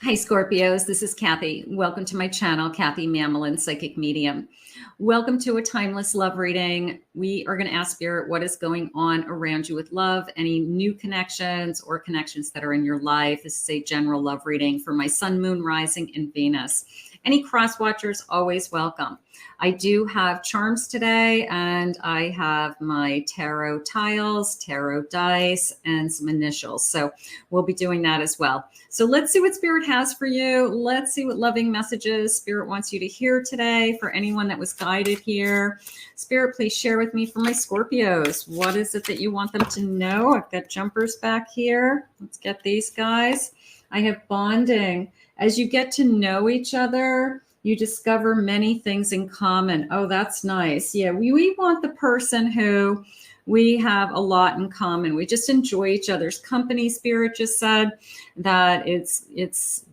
Hi, Scorpios. This is Kathy. Welcome to my channel, Kathy Mamolen, Psychic Medium. Welcome to a timeless love reading. We are going to ask Spirit what is going on around you with love, any new connections or connections that are in your life. This is a general love reading for my sun, moon, rising, and Venus. Any cross watchers, always welcome. I do have charms today, and I have my tarot tiles, tarot dice, and some initials. So we'll be doing that as well. So let's see what Spirit has for you. Let's see what loving messages Spirit wants you to hear today. For anyone that was guided here, Spirit, please share with me for my Scorpios. What is it that you want them to know? I've got jumpers back here. Let's get these guys. I have bonding. As you get to know each other, you discover many things in common. Oh, that's nice. Yeah, we want the person who we have a lot in common. We just enjoy each other's company. Spirit just said that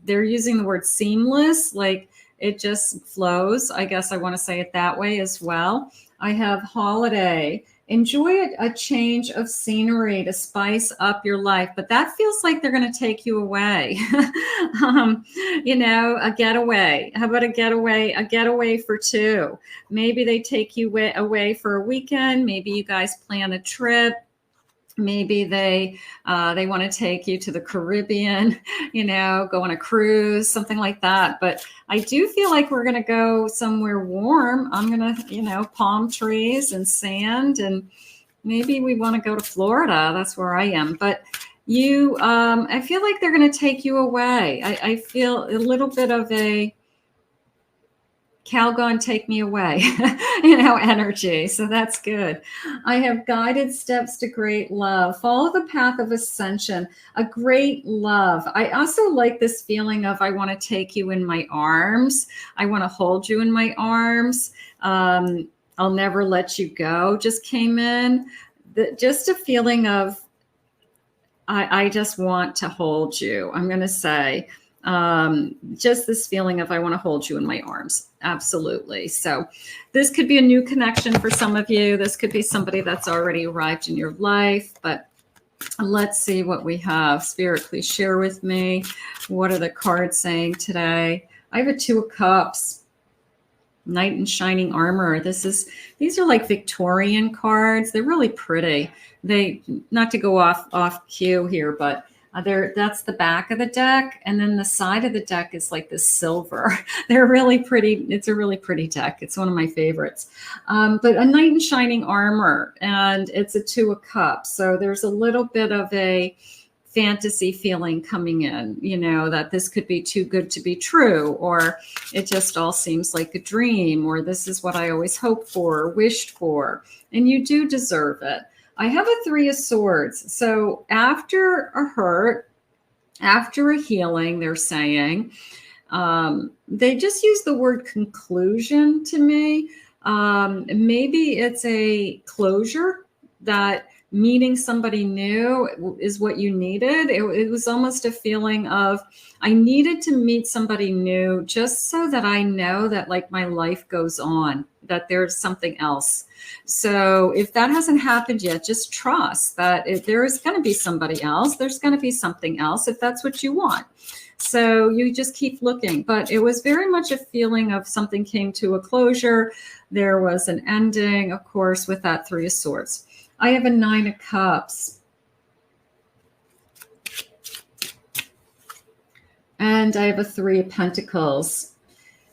they're using the word seamless, like it just flows. I guess I want to say it that way as well. I have holiday. Enjoy a change of scenery to spice up your life, but that feels like they're going to take you away. A getaway. How about a getaway? A getaway for two. Maybe they take you away for a weekend. Maybe you guys plan a trip. Maybe they want to take you to the Caribbean, go on a cruise, something like that. But I do feel like we're going to go somewhere warm. I'm going to, palm trees and sand, and maybe we want to go to Florida. That's where I am. But I feel like they're going to take you away. I feel a little bit of a Calgon, take me away, energy. So that's good. I have guided steps to great love. Follow the path of ascension, a great love. I also like this feeling of, I want to take you in my arms. I want to hold you in my arms. I'll never let you go just came in. Just a feeling of, I just want to hold you. I'm going to say, just this feeling of, I want to hold you in my arms. Absolutely. So this could be a new connection for some of you. This could be somebody that's already arrived in your life, but let's see what we have. Spirit, please share with me. What are the cards saying today? I have a 2 of Cups, Knight in Shining Armor. These are like Victorian cards. They're really pretty. Not to go off cue here, but that's the back of the deck, and then the side of the deck is like this silver. They're really pretty. It's a really pretty deck. It's one of my favorites. But a Knight in Shining Armor, and it's a 2 of Cups. So there's a little bit of a fantasy feeling coming in, that this could be too good to be true, or it just all seems like a dream, or this is what I always hoped for or wished for, and you do deserve it. I have a 3 of Swords. So after a hurt, after a healing, they're saying, they just use the word conclusion to me. Maybe it's a closure, that meeting somebody new is what you needed. It was almost a feeling of, I needed to meet somebody new just so that I know that like my life goes on, that there's something else. So if that hasn't happened yet, just trust that if there is going to be somebody else, there's going to be something else if that's what you want. So you just keep looking. But it was very much a feeling of something came to a closure. There was an ending, of course, with that 3 of Swords. I have a 9 of Cups. And I have a 3 of Pentacles.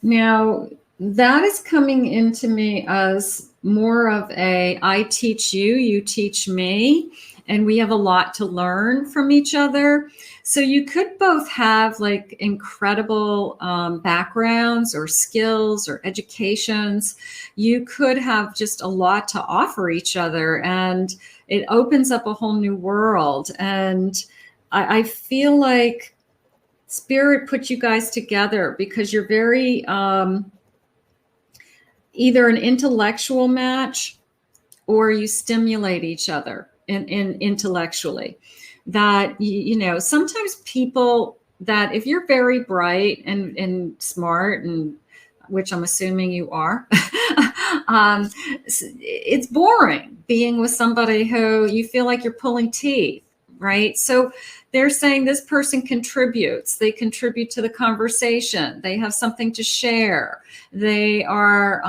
Now, that is coming into me as more of a, I teach you, you teach me, and we have a lot to learn from each other. So you could both have like incredible backgrounds or skills or educations. You could have just a lot to offer each other, and it opens up a whole new world. And I feel like Spirit put you guys together because you're very either an intellectual match, or you stimulate each other in intellectually. That, sometimes people that if you're very bright and smart, and which I'm assuming you are, it's boring being with somebody who you feel like you're pulling teeth, right? So they're saying this person contributes. They contribute to the conversation. They have something to share. They are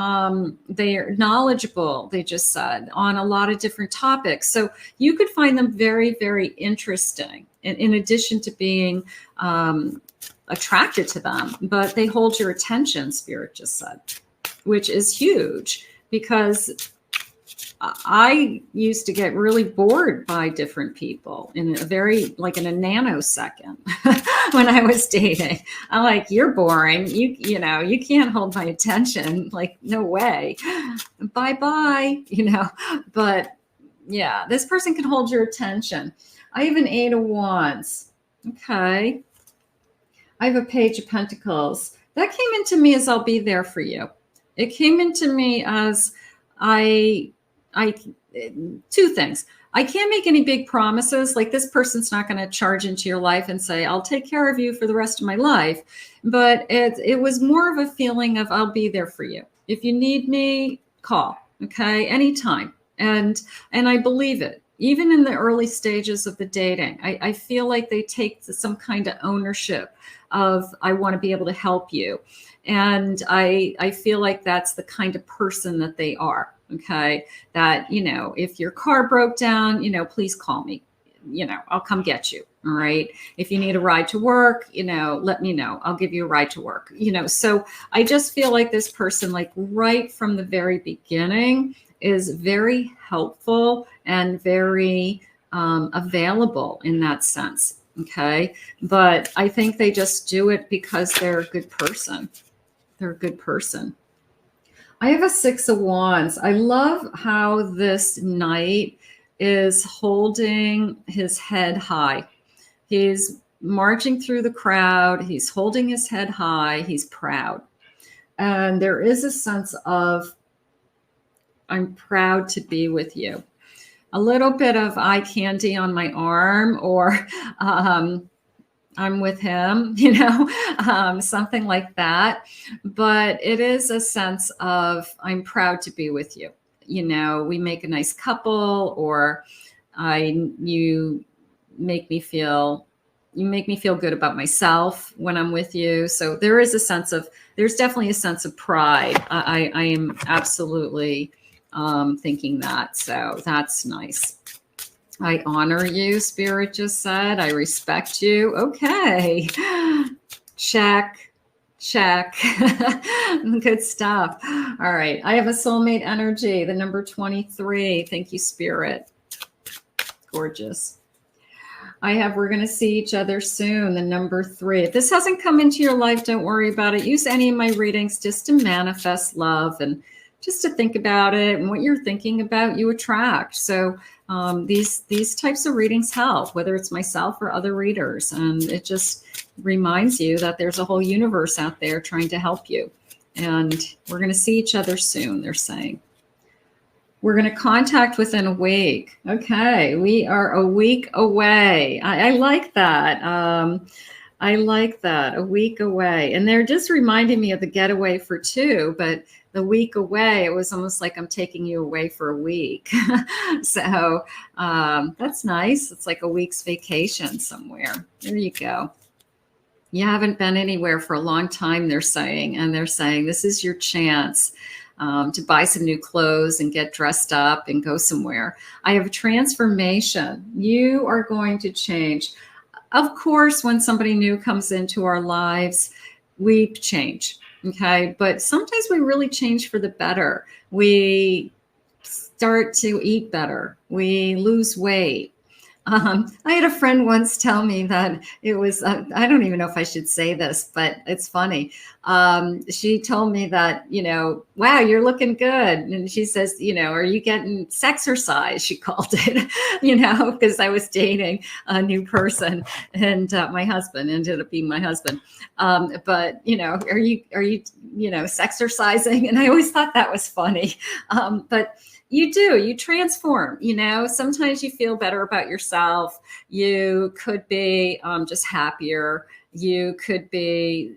knowledgeable, they just said, on a lot of different topics. So you could find them very, very interesting, in addition to being attracted to them. But they hold your attention, Spirit just said, which is huge, because I used to get really bored by different people in a very, like in a nanosecond when I was dating. I'm like, you're boring. You know, you can't hold my attention. Like, no way. Bye-bye, you know. But yeah, this person can hold your attention. I have an 8 of Wands. Okay. I have a Page of Pentacles. That came into me as I'll be there for you. It came into me as two things. I can't make any big promises. Like, this person's not going to charge into your life and say, I'll take care of you for the rest of my life. But it was more of a feeling of, I'll be there for you. If you need me, call. Okay. Anytime. And I believe it. Even in the early stages of the dating, I feel like they take some kind of ownership of, I want to be able to help you. And I feel like that's the kind of person that they are. Okay. That, you know, if your car broke down, you know, please call me, you know, I'll come get you. All right. If you need a ride to work, you know, let me know. I'll give you a ride to work, you know. So I just feel like this person, like right from the very beginning, is very helpful and very available in that sense. Okay. But I think they just do it because they're a good person. They're a good person. I have a 6 of Wands. I love how this knight is holding his head high. He's marching through the crowd. He's holding his head high. He's proud. And there is a sense of, I'm proud to be with you. A little bit of eye candy on my arm, or I'm with him, you know, something like that. But it is a sense of, I'm proud to be with you. You know, we make a nice couple, or you make me feel good about myself when I'm with you. So there is a sense of, there's definitely a sense of pride. I am absolutely thinking that. So that's nice. I honor you, Spirit just said. I respect you. Okay. Check. Good stuff. All right. I have a soulmate energy, the number 23. Thank you, Spirit. Gorgeous. I have, we're going to see each other soon, the number 3. If this hasn't come into your life, don't worry about it. Use any of my readings just to manifest love, and just to think about it, and what you're thinking about, you attract. So these types of readings help, whether it's myself or other readers. And it just reminds you that there's a whole universe out there trying to help you. And we're going to see each other soon, they're saying. We're going to contact within a week. Okay, we are a week away. I like that. I like that, a week away. And they're just reminding me of the getaway for 2, but the week away, it was almost like I'm taking you away for a week. So that's nice. It's like a week's vacation somewhere. There you go. You haven't been anywhere for a long time, they're saying. And they're saying this is your chance to buy some new clothes and get dressed up and go somewhere. I have a transformation. You are going to change. Of course, when somebody new comes into our lives, we change. Okay. But sometimes we really change for the better. We start to eat better. We lose weight. I had a friend once tell me that it was, I don't even know if I should say this, but it's funny. She told me that, you know, wow, you're looking good. And she says, you know, are you getting sexercise? She called it, you know, because I was dating a new person, and my husband ended up being my husband. But, you know, are you, you know, sexercising? And I always thought that was funny. But you transform, you know, sometimes you feel better about yourself. You could be just happier. You could be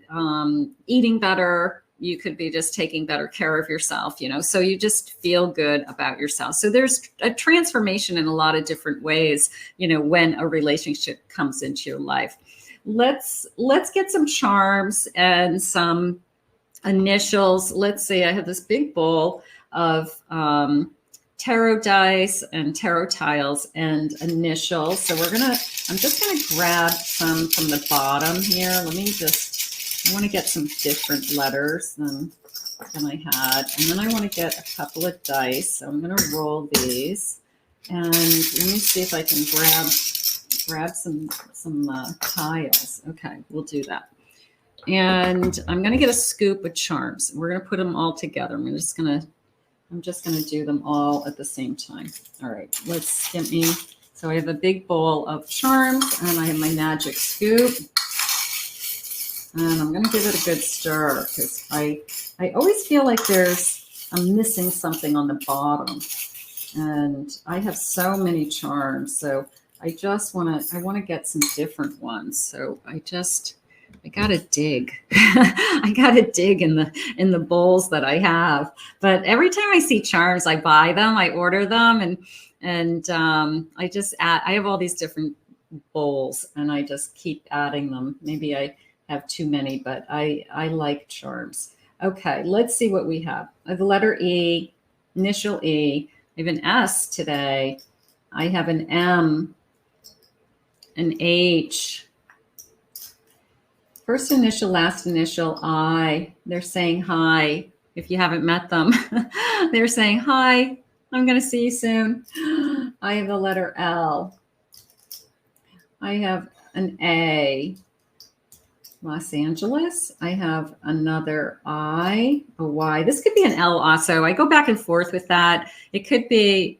eating better. you could be just taking better care of yourself, so you just feel good about yourself. So there's a transformation in a lot of different ways, when a relationship comes into your life. Let's get some charms and some initials. Let's see, I have this big bowl of tarot dice and tarot tiles and initials. So I'm just gonna grab some from the bottom here. I want to get some different letters than I had. And then I want to get a couple of dice. So I'm going to roll these. And let me see if I can grab some tiles. Okay, we'll do that. And I'm going to get a scoop of charms. We're going to put them all together. I'm just going to do them all at the same time. All right, let's get me. So I have a big bowl of charms and I have my magic scoop. And I'm going to give it a good stir because I always feel like I'm missing something on the bottom. And I have so many charms. So I want to get some different ones. So I got to dig. I got to dig in the bowls that I have. But every time I see charms, I buy them, I order them. And I just add, I have all these different bowls and I just keep adding them. Maybe I have too many, but I like charms. Okay, let's see what we have. I have the letter E, initial E. I have an S today. I have an M, an H. First initial, last initial, I. They're saying hi. If you haven't met them, they're saying hi. I'm going to see you soon. I have the letter L. I have an A. Los Angeles. I have another I, a Y. This could be an L also. I go back and forth with that. It could be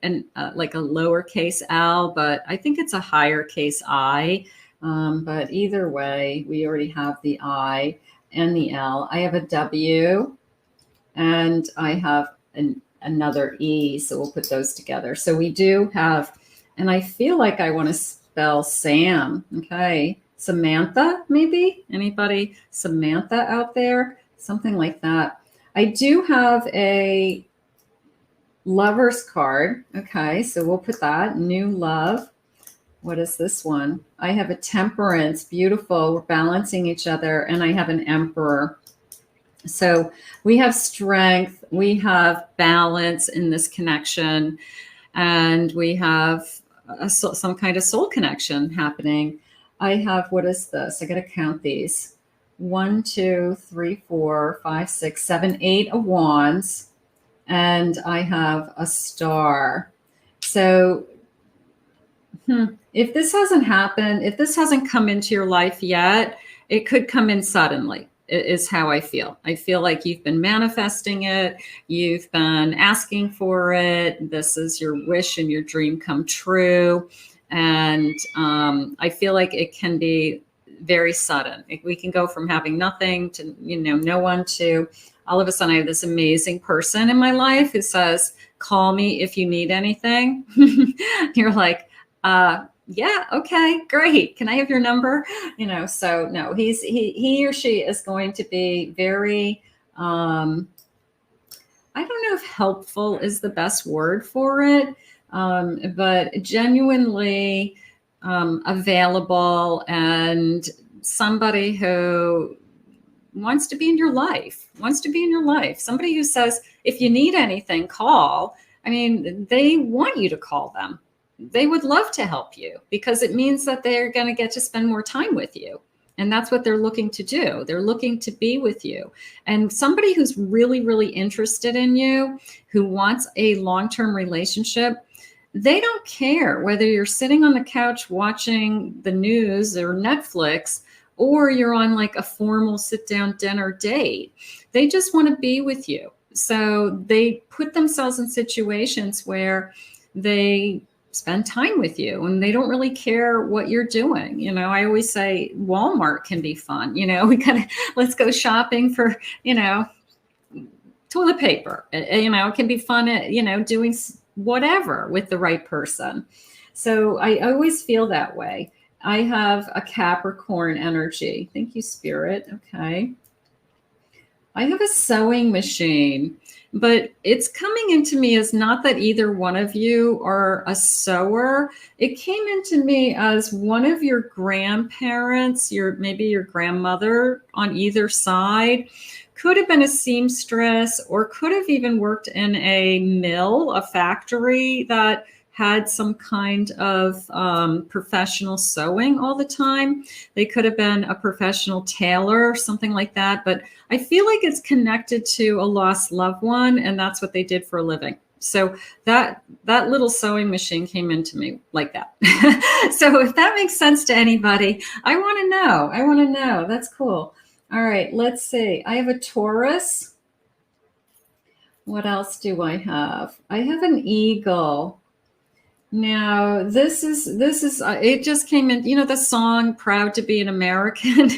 like a lowercase L, but I think it's a higher case I. But either way, we already have the I and the L. I have a W and I have another E. So we'll put those together. So we do have, and I feel like I want to spell Sam. Okay. Samantha, maybe? Anybody Samantha out there? Something like that. I do have a lover's card. Okay, so we'll put that. New love. What is this one? I have a temperance. Beautiful. We're balancing each other. And I have an emperor. So we have strength. We have balance in this connection. And we have some kind of soul connection happening. I have, what is this? I got to count these. 1, 2, 3, 4, 5, 6, 7, 8 of wands. And I have a star. So if this hasn't happened, if this hasn't come into your life yet, it could come in suddenly, is how I feel. I feel like you've been manifesting it. You've been asking for it. This is your wish and your dream come true. And I feel like it can be very sudden. We can go from having nothing to, no one to all of a sudden I have this amazing person in my life who says, call me if you need anything. You're like, yeah, okay, great. Can I have your number? So no, he or she is going to be very, I don't know if helpful is the best word for it. But genuinely available and somebody who wants to be in your life, Somebody who says, if you need anything, call. I mean, they want you to call them. They would love to help you because it means that they're going to get to spend more time with you. And that's what they're looking to do. They're looking to be with you. And somebody who's really, really interested in you, who wants a long-term relationship, they don't care whether you're sitting on the couch watching the news or Netflix, or you're on like a formal sit-down dinner date. They just want to be with you. So they put themselves in situations where they spend time with you and they don't really care what you're doing. I always say Walmart can be fun. Let's go shopping for, toilet paper. It can be fun, doing whatever with the right person. So I always feel that way. I have a Capricorn energy. Thank you, Spirit. Okay. I have a sewing machine, but it's coming into me as not that either one of you are a sewer. It came into me as one of your grandparents, maybe your grandmother on either side, could have been a seamstress or could have even worked in a mill, a factory that had some kind of professional sewing all the time. They could have been a professional tailor, something like that. But I feel like it's connected to a lost loved one, and that's what they did for a living. So that little sewing machine came into me like that. So if that makes sense to anybody, I want to know. I want to know. That's cool. All right, let's see. I have a Taurus. What else do I have? I have an eagle. Now, this is it just came in, the song Proud to Be an American.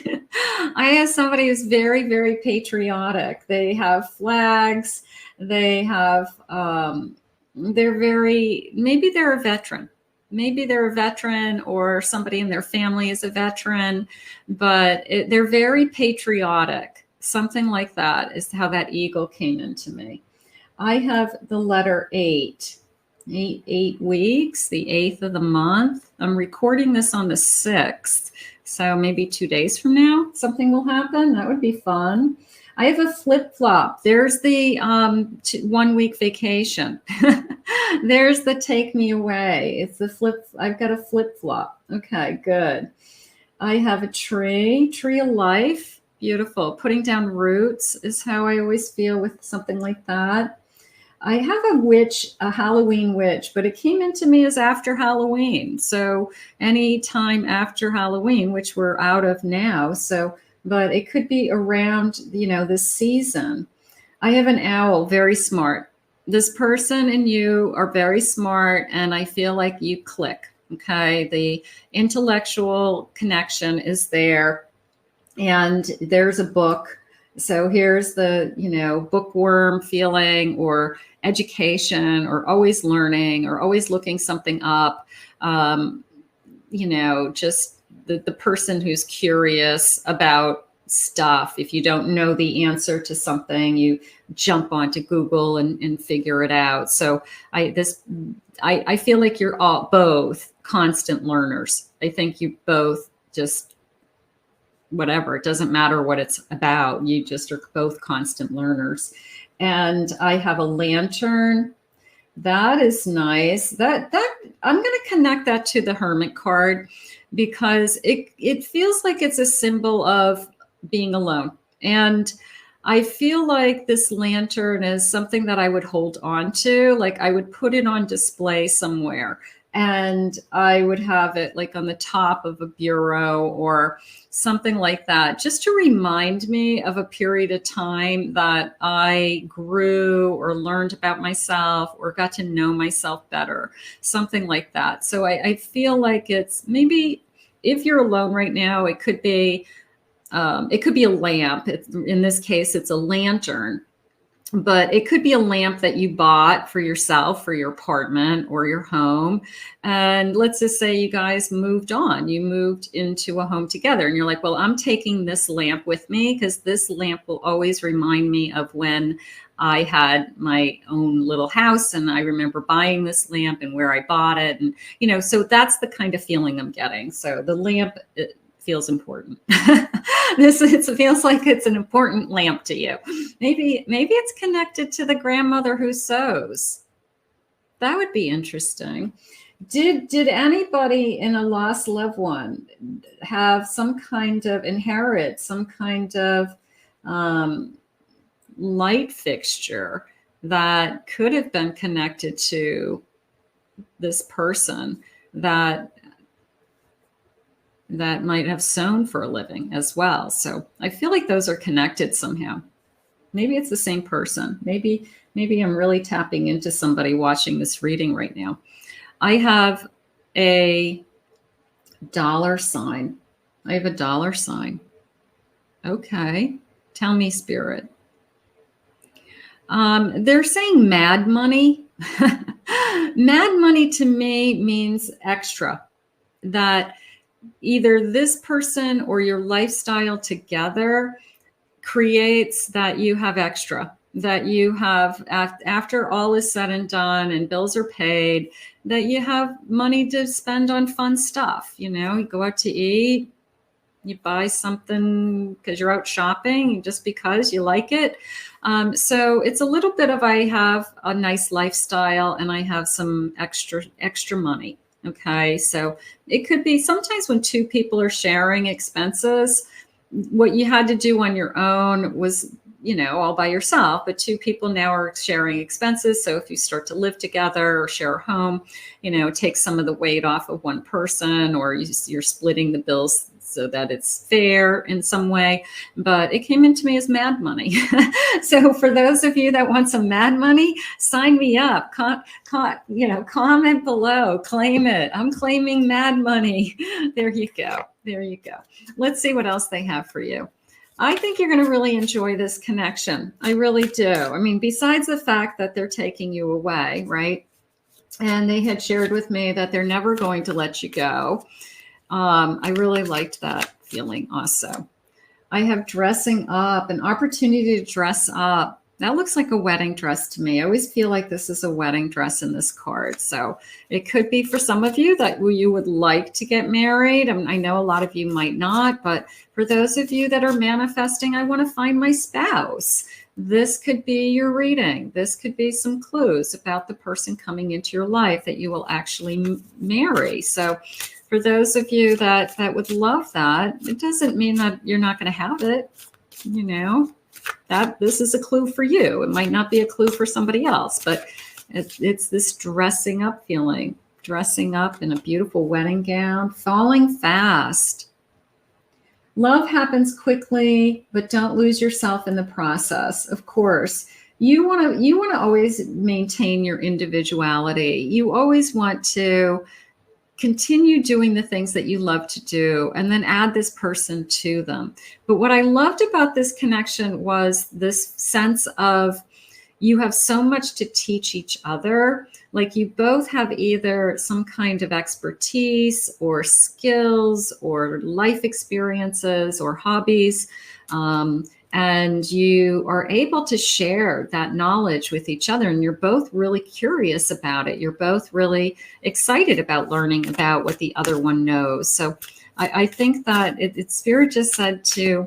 I have somebody who's very, very patriotic. They have flags. They have, maybe they're a veteran. Maybe they're a veteran or somebody in their family is a veteran, but they're very patriotic. Something like that is how that eagle came into me. I have the letter 8. 8 weeks, the 8th of the month. I'm recording this on the 6th. So maybe 2 days from now, something will happen. That would be fun. I have a flip-flop. There's the 1 week vacation. There's the take me away. It's the flip. I've got a flip-flop. Okay, good. I have a tree of life. Beautiful. Putting down roots is how I always feel with something like that. I have a witch, a Halloween witch, but it came into me as after Halloween. So any time after Halloween, which we're out of now. So, but it could be around, this season. I have an owl, very smart. This person and you are very smart, and I feel like you click. Okay. The intellectual connection is there, and there's a book. So here's the, bookworm feeling, or education, or always learning, or always looking something up. Just the person who's curious about stuff. If you don't know the answer to something, you jump onto Google and figure it out. So I feel like you're all both constant learners. I think you both just, whatever, it doesn't matter what it's about. You just are both constant learners. And I have a lantern. That is nice. That I'm going to connect that to the Hermit card, because it feels like it's a symbol of being alone. And I feel like this lantern is something that I would hold on to. Like I would put it on display somewhere, and I would have it like on the top of a bureau or something like that, just to remind me of a period of time that I grew or learned about myself or got to know myself better, something like that. So I feel like it's maybe, if you're alone right now, it could be a lamp. In this case, it's a lantern. But it could be a lamp that you bought for yourself, for your apartment or your home. And let's just say you guys moved on. You moved into a home together, and you're like, well, I'm taking this lamp with me because this lamp will always remind me of when I had my own little house, and I remember buying this lamp and where I bought it. And, so that's the kind of feeling I'm getting. So the lamp, it feels important. It feels like it's an important lamp to you. Maybe it's connected to the grandmother who sews. That would be interesting. Did anybody in a lost loved one have some kind of inherit some kind of light fixture that could have been connected to this person that might have sewn for a living as well? So I feel like those are connected somehow. Maybe it's the same person. Maybe I'm really tapping into somebody watching this reading right now. I have a $. I have a $. Okay. Tell me, Spirit. They're saying mad money. Mad money to me means extra. That either this person or your lifestyle together creates that you have extra, that you have, after all is said and done and bills are paid, that you have money to spend on fun stuff. You know, you go out to eat, you buy something because you're out shopping, just because you like it. So it's a little bit of, I have a nice lifestyle and I have some extra money. Okay. So it could be sometimes when two people are sharing expenses, what you had to do on your own was, you know, all by yourself, but two people now are sharing expenses. So if you start to live together or share a home, you know, take some of the weight off of one person, or you're splitting the bills so that it's fair in some way. But it came into me as mad money. So for those of you that want some mad money, sign me up. Comment below, claim it. I'm claiming mad money. There you go. There you go. Let's see what else they have for you. I think you're going to really enjoy this connection. I really do. I mean, besides the fact that they're taking you away, right? And they had shared with me that they're never going to let you go. I really liked that feeling also. I have dressing up, an opportunity to dress up. That looks like a wedding dress to me. I always feel like this is a wedding dress in this card. So it could be for some of you that you would like to get married. I know a lot of you might not, but for those of you that are manifesting, I want to find my spouse. This could be your reading. This could be some clues about the person coming into your life that you will actually marry. So for those of you that would love that, it doesn't mean that you're not going to have it. You know, that this is a clue for you. It might not be a clue for somebody else, but it's this dressing up feeling, dressing up in a beautiful wedding gown, falling fast. Love happens quickly, but don't lose yourself in the process. Of course, you want to always maintain your individuality. You always want to continue doing the things that you love to do and then add this person to them. But what I loved about this connection was this sense of you have so much to teach each other. Like you both have either some kind of expertise or skills or life experiences or hobbies. And you are able to share that knowledge with each other. And you're both really curious about it. You're both really excited about learning about what the other one knows. So I think that Spirit just said to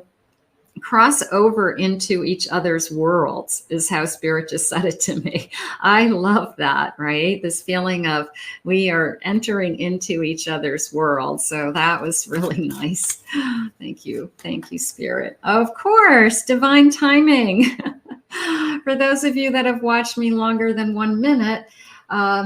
cross over into each other's worlds is how Spirit just said it to me. I love that, right? This feeling of we are entering into each other's world. So that was really nice. Thank you. Thank you, Spirit. Of course, divine timing. For those of you that have watched me longer than 1 minute,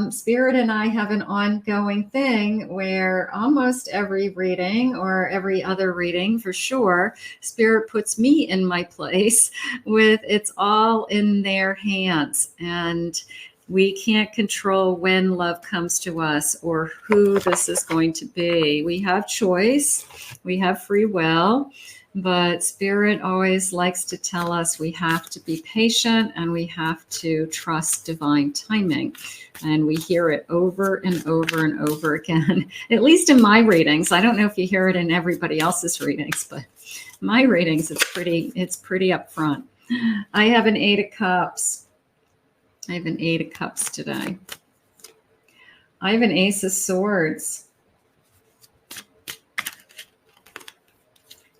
Spirit and I have an ongoing thing where almost every reading or every other reading for sure, Spirit puts me in my place with it's all in their hands. And we can't control when love comes to us or who this is going to be. We have choice, we have free will. But Spirit always likes to tell us we have to be patient and we have to trust divine timing. And we hear it over and over and over again, at least in my readings. I don't know if you hear it in everybody else's readings, but my readings, it's pretty upfront. I have an 8 of Cups. I have an 8 of Cups today. I have an Ace of Swords.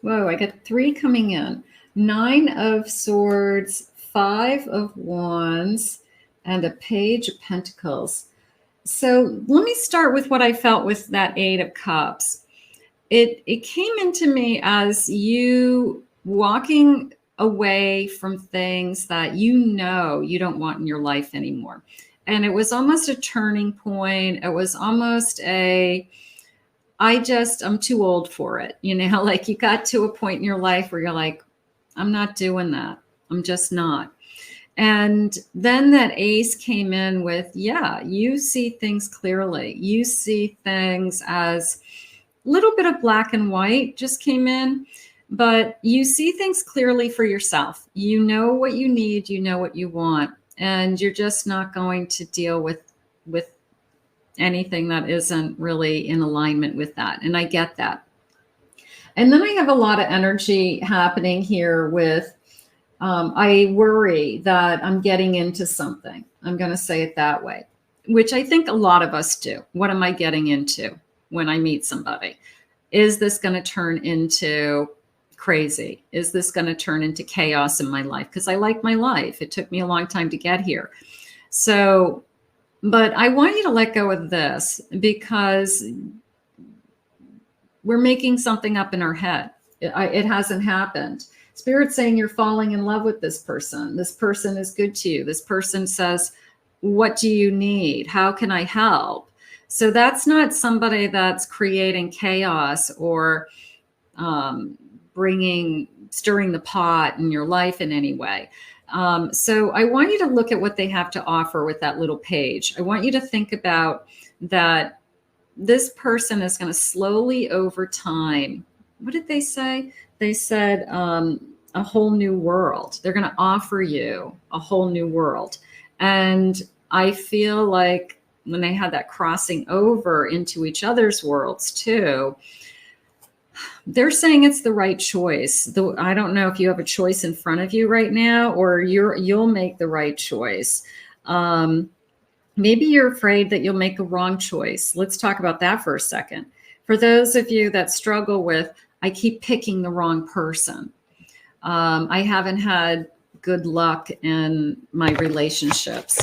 Whoa, I got 3 coming in. 9 of Swords, 5 of Wands, and a Page of Pentacles. So let me start with what I felt with that 8 of Cups. It came into me as you walking away from things that you know you don't want in your life anymore. And it was almost a turning point. It was almost I'm too old for it. You know, like you got to a point in your life where you're like, I'm not doing that. I'm just not. And then that ace came in with, yeah, you see things clearly. You see things as a little bit of black and white just came in, but you see things clearly for yourself. You know what you need. You know what you want. And you're just not going to deal with anything that isn't really in alignment with that. And I get that. And then I have a lot of energy happening here with I worry that I'm getting into something. I'm going to say it that way, which I think a lot of us do. What am I getting into when I meet somebody? Is this going to turn into crazy? Is this going to turn into chaos in my life? Because I like my life. It took me a long time to get here. So, but I want you to let go of this, because we're making something up in our head. It hasn't happened. Spirit's saying you're falling in love with this person. This person is good to you. This person says, what do you need? How can I help? So that's not somebody that's creating chaos or stirring the pot in your life in any way. So I want you to look at what they have to offer with that little page. I want you to think about that this person is going to slowly over time. What did they say? They said a whole new world. They're going to offer you a whole new world. And I feel like when they had that crossing over into each other's worlds too, they're saying it's the right choice. I don't know if you have a choice in front of you right now, or you'll make the right choice. Maybe you're afraid that you'll make a wrong choice. Let's talk about that for a second. For those of you that struggle with, I keep picking the wrong person. I haven't had good luck in my relationships.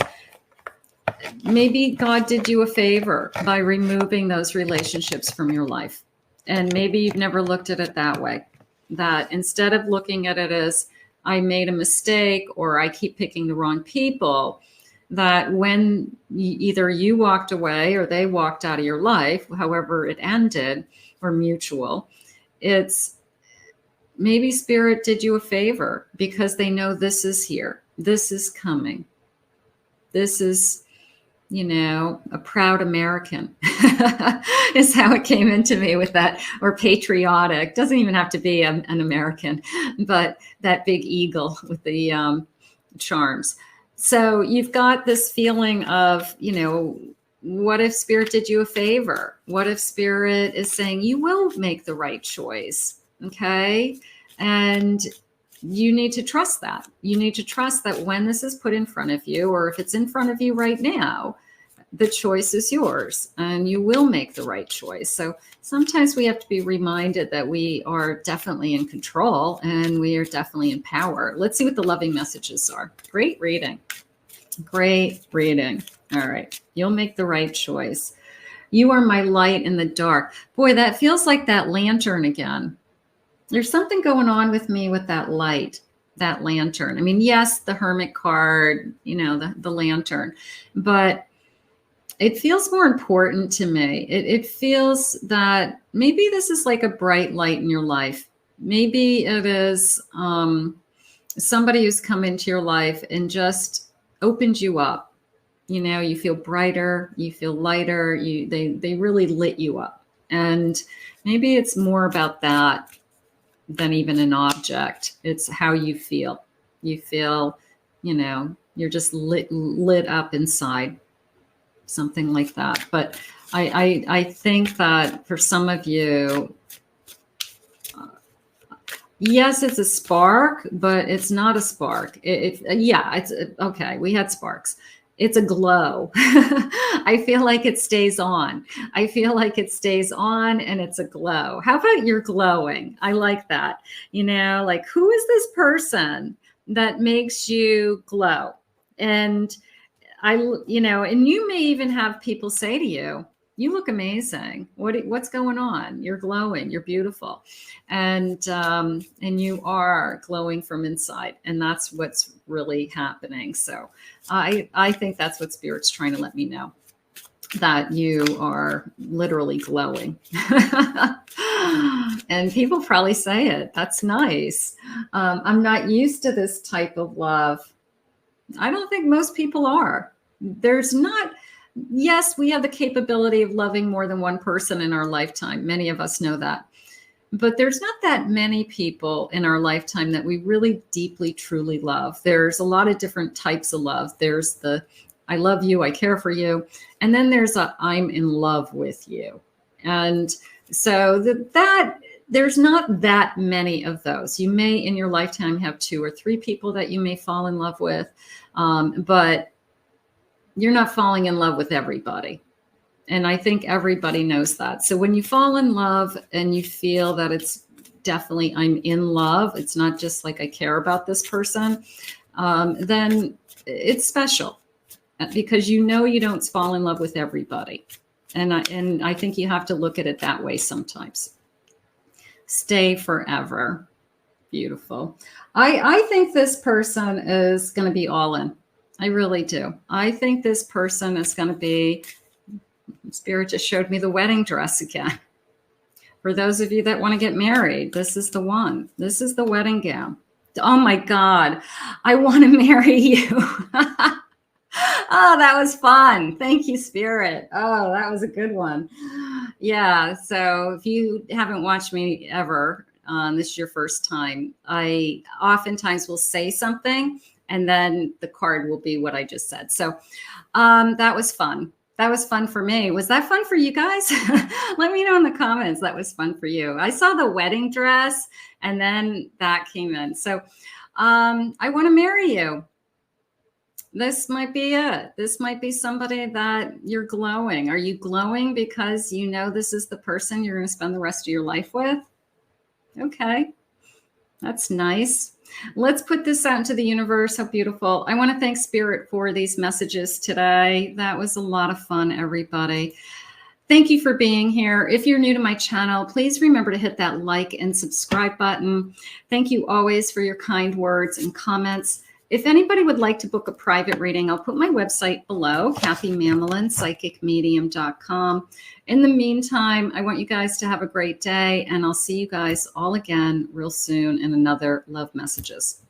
Maybe God did you a favor by removing those relationships from your life. And maybe you've never looked at it that way. That instead of looking at it as I made a mistake or I keep picking the wrong people, that when either you walked away or they walked out of your life, however it ended, or mutual, it's maybe Spirit did you a favor because they know this is here. This is coming. This is, a proud American is how it came into me with that, or patriotic. Doesn't even have to be an American, but that big eagle with the charms. So you've got this feeling of, what if Spirit did you a favor? What if Spirit is saying you will make the right choice? Okay. And you need to trust that. You need to trust that when this is put in front of you, or if it's in front of you right now, the choice is yours and you will make the right choice. So sometimes we have to be reminded that we are definitely in control and we are definitely in power. Let's see what the loving messages are. Great reading. Great reading. All right. You'll make the right choice. You are my light in the dark. Boy, that feels like that lantern again. There's something going on with me with that light, that lantern. I mean, yes, the Hermit card, the lantern, but it feels more important to me. It feels that maybe this is like a bright light in your life. Maybe it is somebody who's come into your life and just opened you up. You feel brighter, you feel lighter, they really lit you up. And maybe it's more about that than even an object. It's how you feel. You feel, you're just lit up inside, something like that. But I think that for some of you, yes, it's a spark, but it's not a spark. It's okay. We had sparks. It's a glow. I feel like it stays on. I feel like it stays on and it's a glow. How about you're glowing? I like that. Like, who is this person that makes you glow? And and you may even have people say to you, you look amazing. What's going on? You're glowing. You're beautiful. And you are glowing from inside. And that's what's really happening. So I think that's what Spirit's trying to let me know, that you are literally glowing. And people probably say it. That's nice. I'm not used to this type of love. I don't think most people are. Yes, we have the capability of loving more than one person in our lifetime. Many of us know that. But there's not that many people in our lifetime that we really deeply, truly love. There's a lot of different types of love. There's the I love you, I care for you. And then there's a I'm in love with you. And so that there's not that many of those. You may in your lifetime have 2 or 3 people that you may fall in love with, but you're not falling in love with everybody. And I think everybody knows that. So when you fall in love and you feel that it's definitely, I'm in love, it's not just like I care about this person, then it's special, because you know you don't fall in love with everybody. And I think you have to look at it that way sometimes. Stay forever. Beautiful. I think this person is going to be all in. I really do. I think this person is going to be, Spirit just showed me the wedding dress again. For those of you that want to get married, this is the one. This is the wedding gown. Oh my God. I want to marry you. Oh, that was fun. Thank you, Spirit. Oh, that was a good one. Yeah. So if you haven't watched me ever, this is your first time, I oftentimes will say something and then the card will be what I just said. So that was fun. That was fun for me. Was that fun for you guys? Let me know in the comments. That was fun for you. I saw the wedding dress and then that came in. So I want to marry you. This might be it. This might be somebody that you're glowing. Are you glowing because you know this is the person you're going to spend the rest of your life with? Okay. That's nice. Let's put this out into the universe. How beautiful. I want to thank Spirit for these messages today. That was a lot of fun, everybody. Thank you for being here. If you're new to my channel, please remember to hit that like and subscribe button. Thank you always for your kind words and comments. If anybody would like to book a private reading, I'll put my website below, Kathy Mamolen, psychicmedium.com. In the meantime, I want you guys to have a great day, and I'll see you guys all again real soon in another Love Messages.